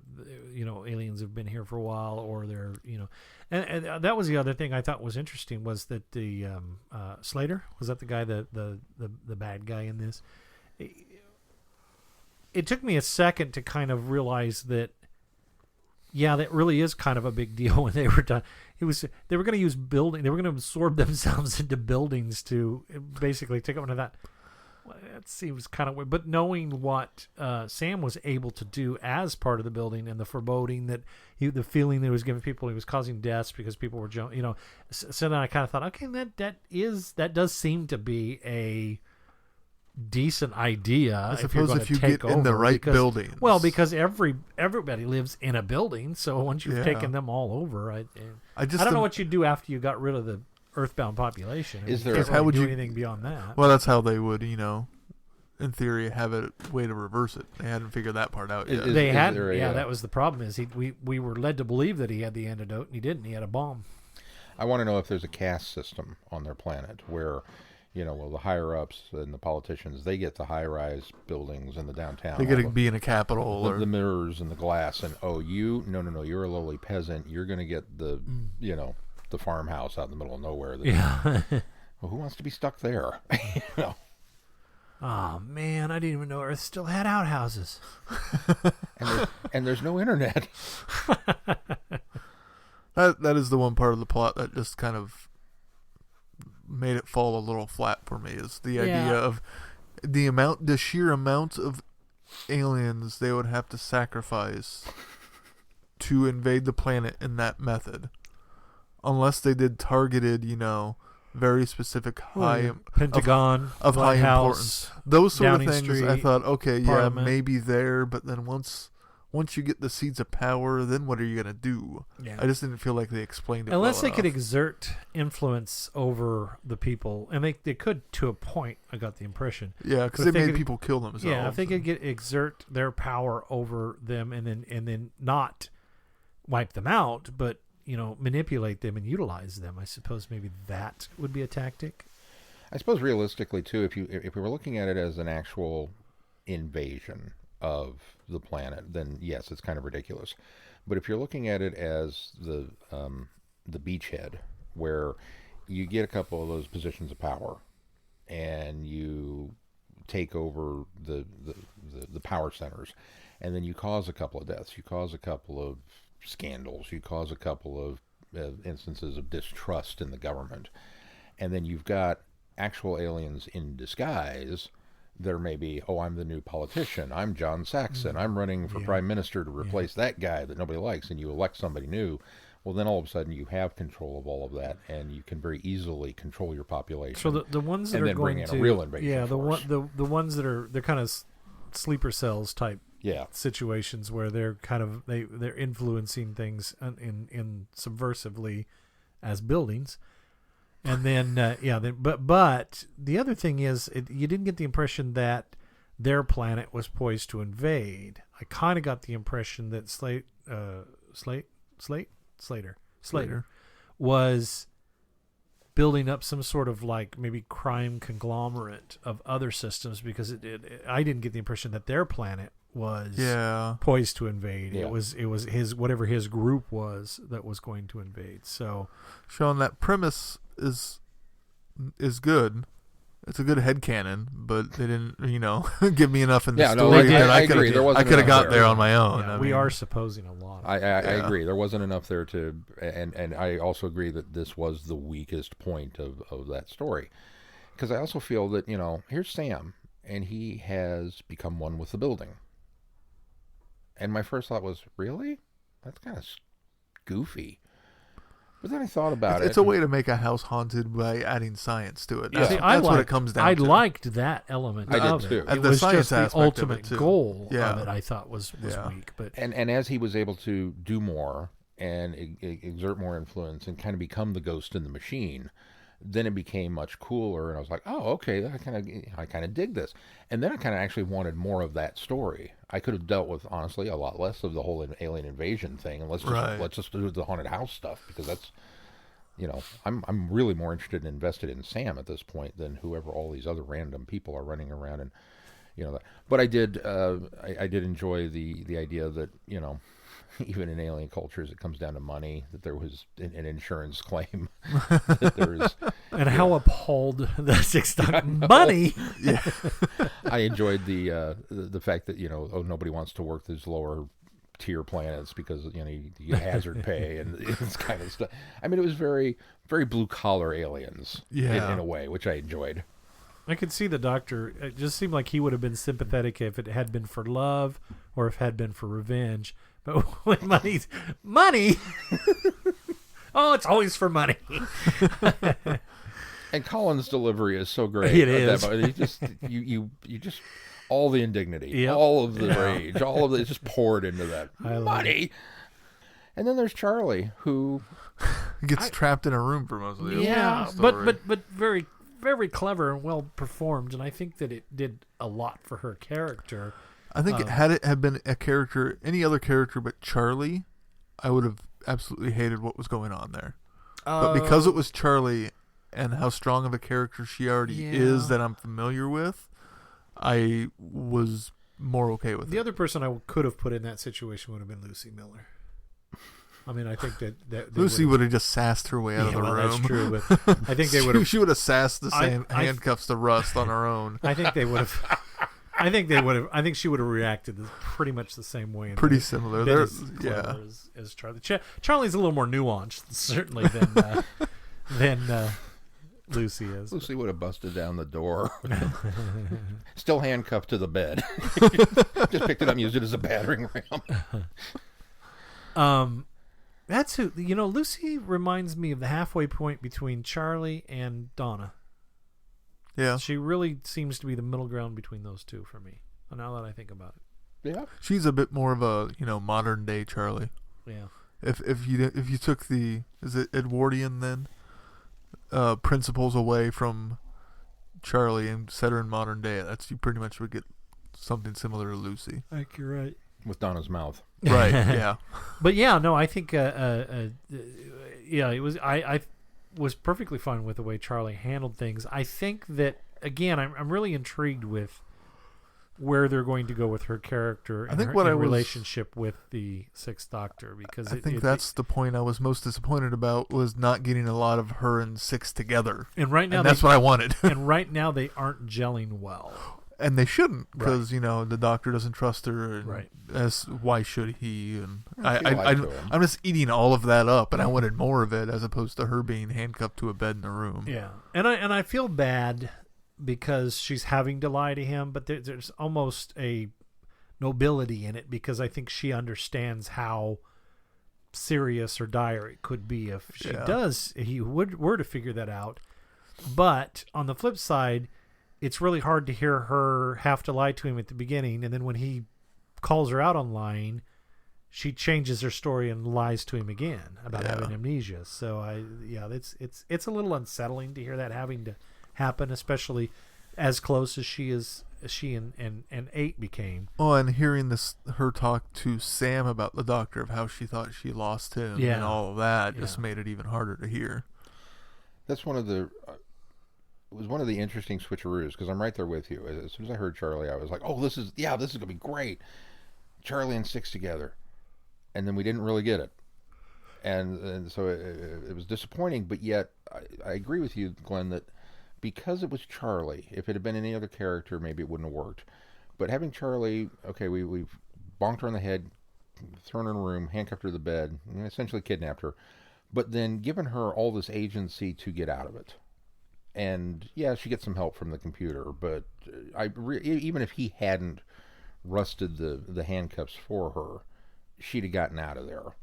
aliens have been here for a while, or they're, and that was the other thing I thought was interesting was that the Slater, was that the guy, the bad guy in this? It took me a second to kind of realize that, yeah, that really is kind of a big deal when they were done. They were going to use they were going to absorb themselves into buildings to basically take up into that. That seems kind of weird, but knowing what Sam was able to do as part of the building and the foreboding that the feeling that he was giving people, he was causing deaths because people were jumping, So then I kind of thought, okay, that does seem to be a decent idea.
I suppose if you get in the right buildings.
Well, because everybody lives in a building, so once you've taken them all over, I don't know what you'd do after you got rid of the Earthbound population. How would you do anything beyond that?
Well, that's how they would, in theory, have a way to reverse it. They hadn't figured that part out yet.
They had, that was the problem. Is we were led to believe that he had the antidote, and he didn't. He had a bomb.
I want to know if there's a caste system on their planet where, the higher ups and the politicians, they get the high-rise buildings in the downtown.
They get to be in a capital,
the mirrors and the glass, and no, you're a lowly peasant. You're going to get the the farmhouse out in the middle of nowhere.
Yeah.
Well, who wants to be stuck there?
Oh man, I didn't even know Earth still had outhouses.
and there's no internet.
That is the one part of the plot that just kind of made it fall a little flat for me. Is the idea of the sheer amount of aliens they would have to sacrifice to invade the planet in that method. Unless they did targeted, very specific
Pentagon
of high importance. Those sort
Downing
of things,
Street,
I thought, okay,
Parliament.
maybe there, but then once you get the seeds of power, then what are you gonna do?
Yeah.
I just didn't feel like they explained it.
Unless
well
they could
enough.
exert influence over the people, and they could to a point. I got the impression.
Yeah, because
But
they
if they
made
could-
people kill themselves.
Yeah, if they could exert their power over them, and then not wipe them out, but manipulate them and utilize them. I suppose maybe that would be a tactic.
I suppose realistically too, if we were looking at it as an actual invasion of the planet, then yes, it's kind of ridiculous. But if you're looking at it as the beachhead, where you get a couple of those positions of power, and you take over the power centers, and then you cause a couple of deaths, you cause a couple of scandals, you cause a couple of instances of distrust in the government, and then you've got actual aliens in disguise. There may be, I'm the new politician, I'm John Saxon, I'm running for prime minister to replace that guy that nobody likes, and you elect somebody new. Well, then all of a sudden you have control of all of that, and you can very easily control your population.
So the ones that
and
are
then
going
bring in
to
a real invasion force.
the ones that are, they're kind of sleeper cells type situations where they're kind of they're influencing things in subversively as buildings, and then but the other thing is you didn't get the impression that their planet was poised to invade. I kind of got the impression that Slater was building up some sort of like maybe crime conglomerate of other systems, because I didn't get the impression that their planet was poised to invade.
Yeah.
It was his, whatever his group was, that was going to invade. So,
Sean, that premise is good. It's a good headcanon, but they didn't, give me enough in the story that I
agree.
I could have got there on my own.
Yeah, we are supposing a lot.
I agree. There wasn't enough there to, and I also agree that this was the weakest point of that story, because I also feel that here's Sam, and he has become one with the building, and my first thought was, really, that's kind of goofy. But then I thought about it.
It's a way to make a house haunted by adding science to it.
Yeah.
That's what it comes down to.
I liked that element of it.
Too.
It
the
was
science
just the
aspect
ultimate
of it, too.
goal
Yeah.
of it, I thought, was weak. But
and as he was able to do more and exert more influence and kind of become the ghost in the machine, then it became much cooler, and I was like, oh, okay, I kind of dig this. And then I kind of actually wanted more of that story. I could have dealt with, honestly, a lot less of the whole alien invasion thing, and let's just do the haunted house stuff, because that's, I'm really more interested and invested in Sam at this point than whoever all these other random people are running around and that. But I did enjoy the idea that even in alien cultures, it comes down to money, that there was an insurance claim. That there is,
and how appalled the Sixth Doctor money.
Yeah.
I enjoyed the fact that nobody wants to work these lower tier planets because you get hazard pay and this kind of stuff. I mean, it was very, very blue collar aliens in a way, which I enjoyed.
I could see the Doctor. It just seemed like he would have been sympathetic if it had been for love or if it had been for revenge. But when money, oh, it's always for money.
And Colin's delivery is so great.
It is.
He just you just all the indignity, all of the rage, all of it just poured into that money. And then there's Charlie, who
gets trapped in a room for most of the
story. but very, very clever and well performed, and I think that it did a lot for her character.
I think had it had been a character, any other character but Charlie, I would have absolutely hated what was going on there. But because it was Charlie and how strong of a character she already is that I'm familiar with, I was more okay with it.
The other person I could have put in that situation would have been Lucy Miller. I mean, I think that
Lucy would have just sassed her way out of the room.
That's true, but I think they would have.
She would have sassed the same handcuffs to Rust on her own.
I think they would have. I think they would have. I think she would have reacted pretty much the same way.
Pretty similar.
As Charlie. Charlie's a little more nuanced, certainly, than Lucy is.
Lucy would have busted down the door, still handcuffed to the bed. Just picked it up and used it as a battering ram.
That's who. Lucy reminds me of the halfway point between Charlie and Donna.
Yeah.
She really seems to be the middle ground between those two for me. Now that I think about it.
Yeah.
She's a bit more of a, modern day Charlie.
Yeah.
If you took is it Edwardian then? Principles away from Charlie and set her in modern day, you pretty much would get something similar to Lucy.
I think you're right.
With Donna's mouth.
Right, yeah.
But I think it was I was perfectly fine with the way Charlie handled things. I think that, again, I'm really intrigued with where they're going to go with her character and her relationship with the Sixth Doctor, because
I think that's the point I was most disappointed about, was not getting a lot of her and Six together.
And right now,
that's what I wanted.
And right now they aren't gelling well.
And they shouldn't, because the doctor doesn't trust her, and
Right.
as why should he? And
She lied to him.
I'm just eating all of that up, and I wanted more of it, as opposed to her being handcuffed to a bed in a room.
Yeah, and I feel bad because she's having to lie to him, but there's almost a nobility in it, because I think she understands how serious or dire it could be if he were to figure that out. But on the flip side, it's really hard to hear her have to lie to him at the beginning, and then when he calls her out on lying, she changes her story and lies to him again about having amnesia. So it's a little unsettling to hear that having to happen, especially as close as she and 8 became.
Oh, and hearing her talk to Sam about the doctor, of how she thought she lost him and all of that, just made it even harder to hear.
That's one of the. It was one of the interesting switcheroos, because I'm right there with you. As soon as I heard Charlie, I was like, "Oh, this is gonna be great." Charlie and 6 together, and then we didn't really get it, and so it was disappointing. But yet, I agree with you, Glenn, that because it was Charlie, if it had been any other character, maybe it wouldn't have worked. But having Charlie, okay, we've bonked her on the head, thrown her in a room, handcuffed her to the bed, and essentially kidnapped her, but then given her all this agency to get out of it. And yeah, she gets some help from the computer, but even if he hadn't rusted the handcuffs for her, she'd have gotten out of there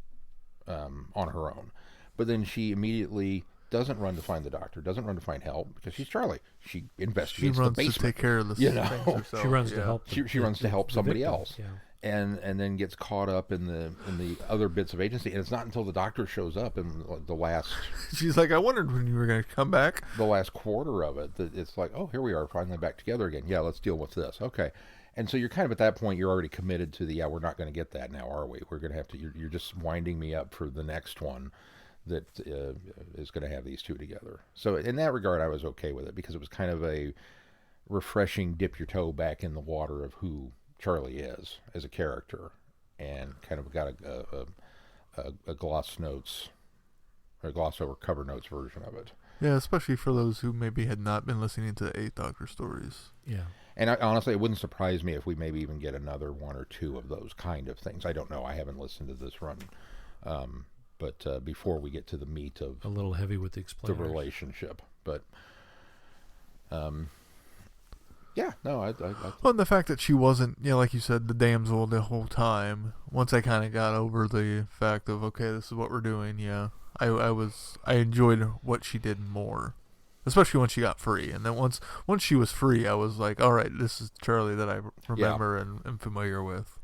on her own. But then she immediately doesn't run to find the doctor, doesn't run to find help, because she's Charlie. She investigates the basement.
She runs to take care of the things herself.
She runs to help.
She runs to help somebody
victims,
else. And then gets caught up in the other bits of agency. And it's not until the doctor shows up in the last...
She's like, I wondered when you were going to come back.
The last quarter of it, that it's like, oh, here we are, finally back together again. Yeah, let's deal with this. Okay. And so you're kind of at that point, you're already committed to we're not going to get that now, are we? We're going to have to... You're just winding me up for the next one that is going to have these two together. So in that regard, I was okay with it, because it was kind of a refreshing dip your toe back in the water of who Charlie is as a character, and kind of got a gloss over cover notes version of it.
Yeah, especially for those who maybe had not been listening to the 8 Doctor stories.
Yeah.
And honestly, it wouldn't surprise me if we maybe even get another 1 or 2 of those kind of things. I don't know. I haven't listened to this run. But before we get to the meat of
a little heavy with the
the
explainers.
relationship. But yeah, no, I
Well, and the fact that she wasn't, like you said, the damsel the whole time. Once I kind of got over the fact of, okay, this is what we're doing. Yeah, I enjoyed what she did more, especially when she got free. And then once she was free, I was like, all right, this is Charlie that I remember and am familiar with.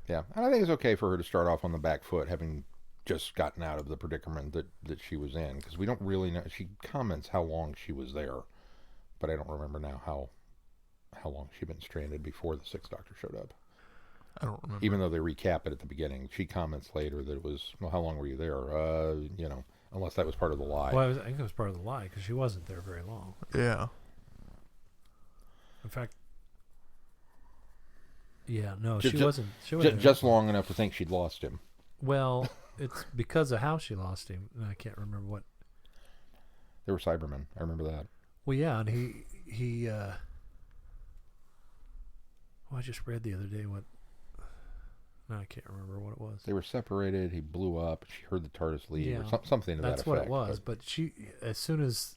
Yeah, and I think it's okay for her to start off on the back foot, having just gotten out of the predicament that she was in, because we don't really know. She comments how long she was there, but I don't remember now how long she'd been stranded before the 6th Doctor showed up.
I don't remember.
Even though they recap it at the beginning, she comments later that it was, well, how long were you there? Unless that was part of the lie.
Well, I think it was part of the lie, because she wasn't there very long.
Yeah.
In fact, yeah, no, she wasn't. She wasn't
just long enough to think she'd lost him.
Well, it's because of how she lost him. And I can't remember what.
They were Cybermen. I remember that.
Well, yeah, and he. I just read the other day what. No, I can't remember what it was.
They were separated. He blew up. She heard the TARDIS leave,
Yeah,
or something to that effect.
That's what it was. But she, as soon as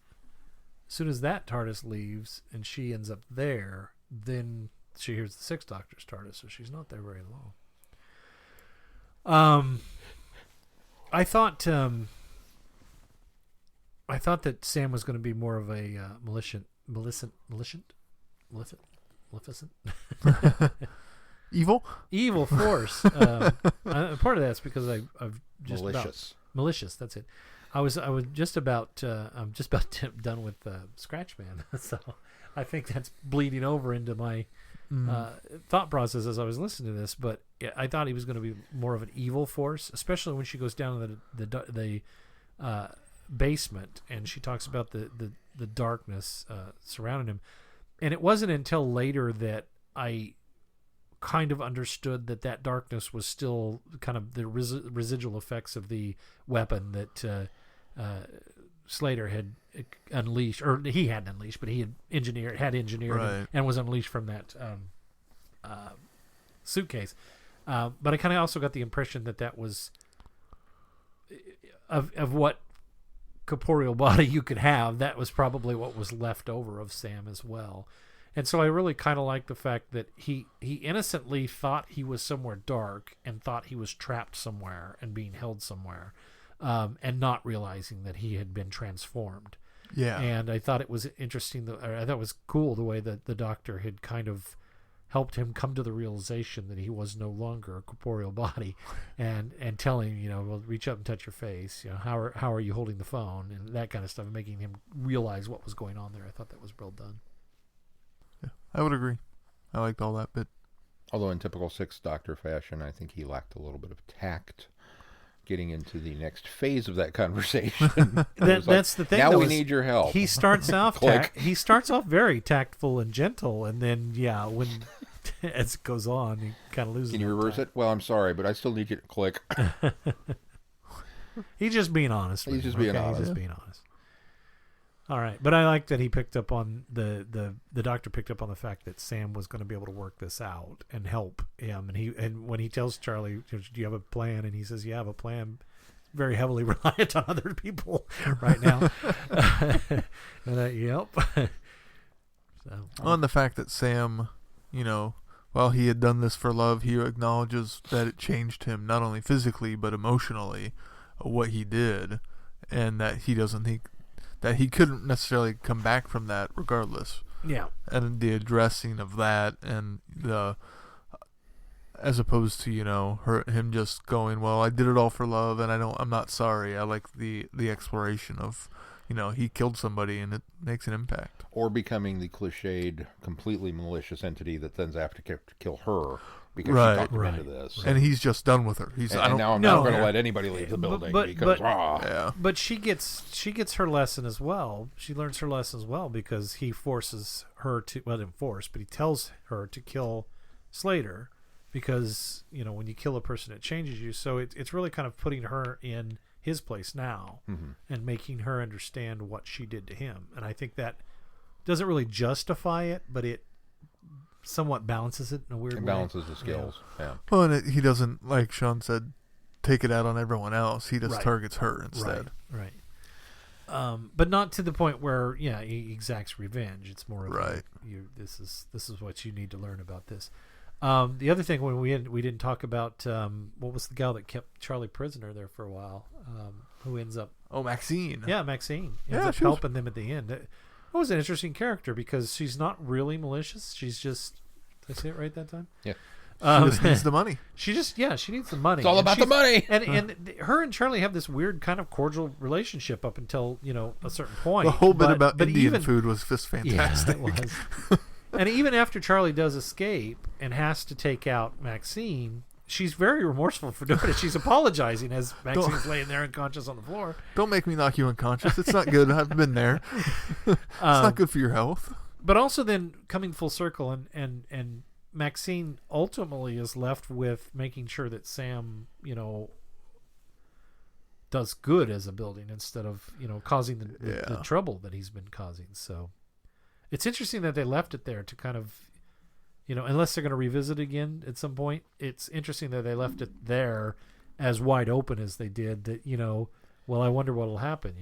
that TARDIS leaves and she ends up there, then she hears the 6th Doctor's TARDIS, so she's not there very long. I thought that Sam was going to be more of a Maleficent. evil force. Part of that's because I've just malicious. That's it. I'm just about done with Scratchman, so I think that's bleeding over into my thought process as I was listening to this. But I thought he was going to be more of an evil force, especially when she goes down to the basement and she talks about the darkness surrounding him. And it wasn't until later that I kind of understood that darkness was still kind of the residual effects of the weapon that Slater had unleashed, or he hadn't unleashed, but he had engineered
Right.
and was unleashed from that suitcase. But I kind of also got the impression that was of what corporeal body you could have. That was probably what was left over of Sam as well. And so I really kind of like the fact that he innocently thought he was somewhere dark and thought he was trapped somewhere and being held somewhere, and not realizing that he had been transformed.
Yeah.
And I thought it was interesting, or I thought it was cool the way that the doctor had kind of helped him come to the realization that he was no longer a corporeal body, and telling him, well, reach up and touch your face. How are you holding the phone, and that kind of stuff, making him realize what was going on there. I thought that was well done.
Yeah, I would agree. I liked all that bit.
Although in typical Sixth Doctor fashion, I think he lacked a little bit of tact getting into the next phase of that conversation.
That's the thing.
Now we need your help.
He starts off he starts off very tactful and gentle, and then when as it goes on, he kind of loses.
Can you reverse it? Well, I'm sorry, but I still need you to click.
He's just being honest.
He's just being honest.
He's just being honest. All right, but I like that he picked up on the doctor picked up on the fact that Sam was going to be able to work this out and help him, and when he tells Charlie, "Do you have a plan?" and he says, "Yeah, I have a plan." Very heavily reliant on other people right now. Yep. So,
On the fact that Sam, while he had done this for love, he acknowledges that it changed him not only physically but emotionally, what he did, and that he doesn't think that he couldn't necessarily come back from that regardless.
Yeah.
And the addressing of that, and the as opposed to him just going, well, I did it all for love, and I'm not sorry. I like the exploration of he killed somebody and it makes an impact.
Or becoming the cliched, completely malicious entity that then's after to kill her because she talked him into this.
And he's just done with her.
And now I'm not going to let anybody leave the building
But she gets her lesson as well. She learns her lesson as well because he forces her to, well, didn't force, but he tells her to kill Slater because, when you kill a person, it changes you. So it's really kind of putting her in his place now and making her understand what she did to him. And I think that doesn't really justify it, but it somewhat balances it in a weird way.
It balances the skills. Yeah.
Well, and he doesn't, like Sean said, take it out on everyone else. He just targets her instead.
Right. But not to the point where he exacts revenge. It's more of like, this is what you need to learn about this. The other thing when we didn't talk about what was the gal that kept Charlie prisoner there for a while, who ends up
Maxine.
Yeah, Maxine ends up helping them at the end. That was an interesting character because she's not really malicious. She's just, did I say it right that time?
Yeah.
She just needs the money.
She needs the money.
It's all about the money.
And her and Charlie have this weird kind of cordial relationship up until a certain point.
The whole bit about Indian food was just fantastic.
Yeah, it was. And even after Charlie does escape and has to take out Maxine, she's very remorseful for doing it. She's apologizing as Maxine's laying there unconscious on the floor.
Don't make me knock you unconscious. It's not good. I've been there. It's not good for your health.
But also then coming full circle and Maxine ultimately is left with making sure that Sam, does good as a building instead of, causing the trouble that he's been causing. So it's interesting that they left it there to kind of, unless they're going to revisit it again at some point, it's interesting that they left it there as wide open as they did that, well, I wonder what'll happen,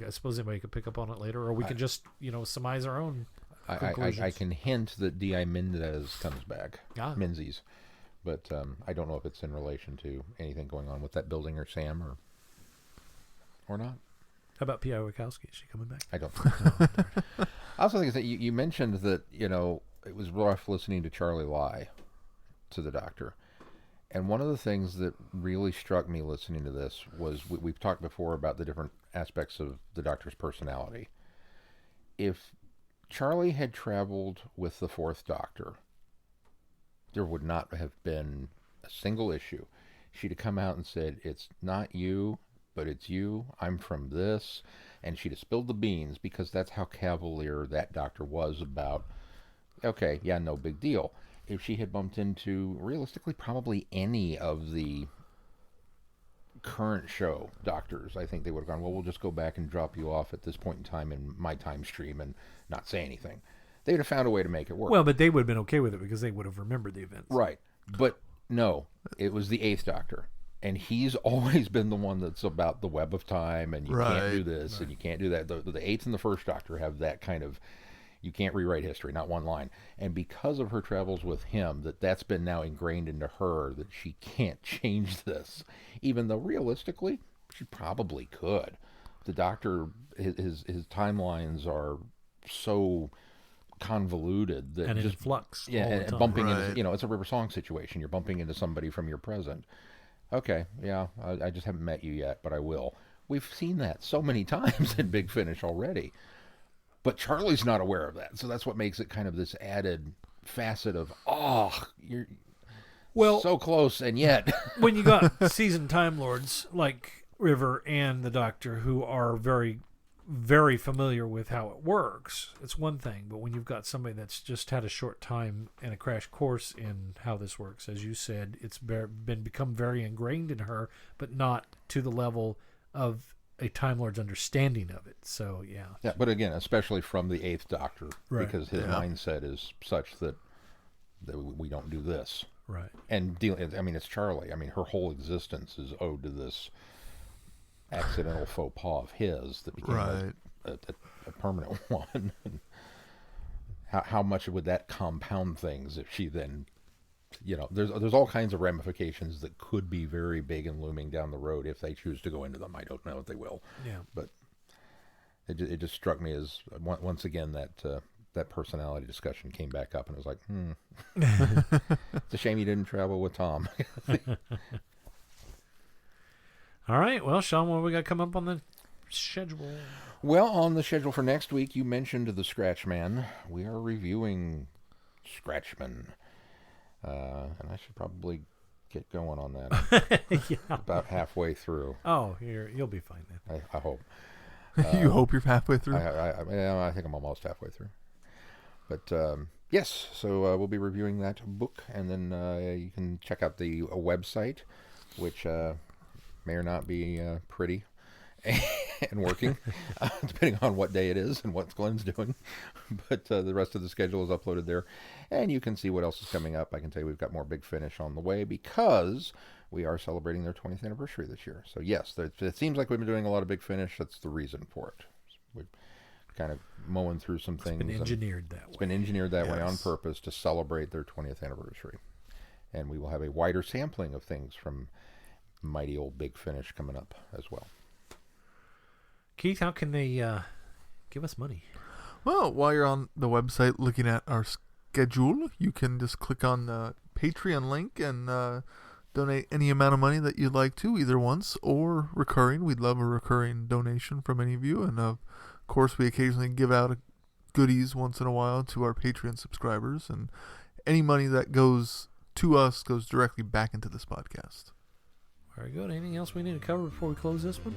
I suppose anybody could pick up on it later, or we can just, surmise our own conclusions.
I can hint that D.I. Mendez comes back. Menzies. But I don't know if it's in relation to anything going on with that building or Sam or not.
How about P.I. Wachowski? Is she coming back?
I don't think so. I also think that you mentioned that, it was rough listening to Charlie lie to the doctor. And one of the things that really struck me listening to this was we've talked before about the different aspects of the doctor's personality. If Charlie had traveled with the Fourth Doctor, there would not have been a single issue. She'd have come out and said, it's not you, but it's you. I'm from this. And she'd have spilled the beans because that's how cavalier that doctor was about, okay, yeah, no big deal. If she had bumped into, realistically, probably any of the current show doctors, I think they would have gone, well, we'll just go back and drop you off at this point in time in my time stream and not say anything. They would have found a way to make it work.
Well, but they would have been okay with it because they would have remembered the events.
Right. But no, it was the 8th Doctor. And he's always been the one that's about the web of time, and you can't do this, and you can't do that. The 8th and the 1st Doctor have that kind of, you can't rewrite history, not one line. And because of her travels with him, that's been now ingrained into her that she can't change this. Even though realistically, she probably could. The Doctor, his timelines are so convoluted that
and in
just
flux.
yeah,
all the
and
time.
bumping into, it's a River Song situation. You're bumping into somebody from your present. Okay, yeah, I just haven't met you yet, but I will. We've seen that so many times in Big Finish already. But Charlie's not aware of that, so that's what makes it kind of this added facet of, you're so close, and yet...
when you got seasoned Time Lords like River and the Doctor who are very, very familiar with how it works, it's one thing. But when you've got somebody that's just had a short time and a crash course in how this works, as you said, it's become very ingrained in her, but not to the level of a Time Lord's understanding of it. So, yeah.
Yeah, but again, especially from the 8th Doctor, because his mindset is such that we don't do this.
Right.
And it's Charlie. I mean, her whole existence is owed to this accidental faux pas of his that became a permanent one. How much would that compound things if she then, there's all kinds of ramifications that could be very big and looming down the road if they choose to go into them. I don't know if they will. Yeah. But it just struck me as once again that personality discussion came back up, and it was like, it's a shame you didn't travel with Tom.
All right. Well, Sean, what we got come up on the schedule?
Well, on the schedule for next week, you mentioned the Scratchman. We are reviewing Scratchman. And I should probably get going on that.
Yeah.
About halfway through.
Oh, you'll be fine then.
I hope.
You hope you're halfway through?
I think I'm almost halfway through. But yes, so we'll be reviewing that book, and then you can check out the website, which may or not be pretty and working, depending on what day it is and what Glenn's doing. But the rest of the schedule is uploaded there, and you can see what else is coming up. I can tell you we've got more Big Finish on the way because we are celebrating their 20th anniversary this year. So yes, it seems like we've been doing a lot of Big Finish. That's the reason for it. We're kind of mowing through some things.
It's been engineered that way.
It's been engineered that way on purpose to celebrate their 20th anniversary. And we will have a wider sampling of things from mighty old Big Finish coming up as well.
Keith, how can they give us money?
Well, while you're on the website looking at our schedule, you can just click on the Patreon link and donate any amount of money that you'd like to, either once or recurring. We'd love a recurring donation from any of you. And of course, we occasionally give out goodies once in a while to our Patreon subscribers. And any money that goes to us goes directly back into this podcast.
Very good. Anything else we need to cover before we close this one?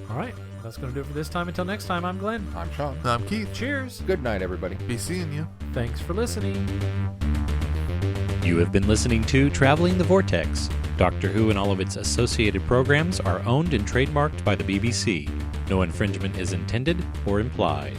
All right. That's going to do it for this time. Until next time, I'm Glenn.
I'm Sean.
I'm Keith.
Cheers.
Good night, everybody.
Be seeing you.
Thanks for listening.
You have been listening to Traveling the Vortex. Doctor Who and all of its associated programs are owned and trademarked by the BBC. No infringement is intended or implied.